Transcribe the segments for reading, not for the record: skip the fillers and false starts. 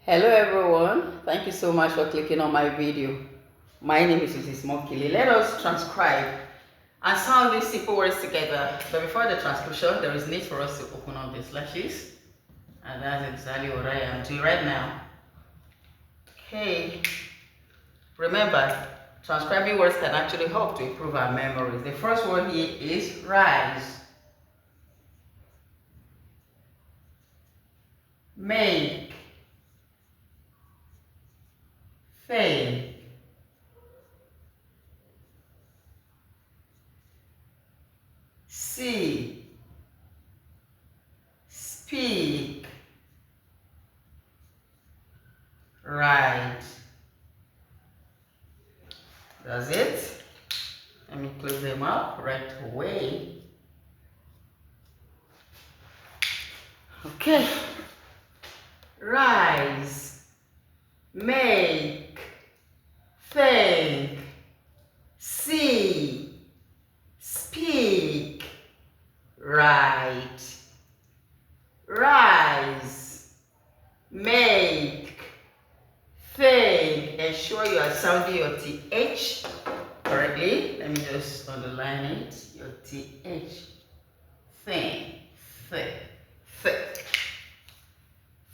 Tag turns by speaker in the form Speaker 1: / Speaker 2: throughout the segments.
Speaker 1: Hello everyone, thank you so much for clicking on my video. My name is Mrs. Mokili. Let us transcribe and sound these simple words together. But before the transcription, there is need for us to open up the slashes. And that's exactly what I am doing right now. Okay, remember, transcribing words can actually help to improve our memories. The first word here is rise. Make. Think. See. Speak. Write. That's it. Let me close them up right away. Okay. Rise. Make. Think. See. Speak. Write. Rise. Make. Think. Ensure you are sounding your TH correctly. Let me just underline it. Your TH. Think. Think. Think.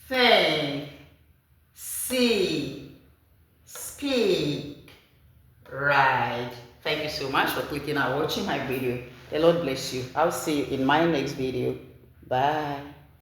Speaker 1: Think. See. Speak. Write. Thank you so much for clicking and watching my video. The Lord bless you. I'll see you in my next video. Bye.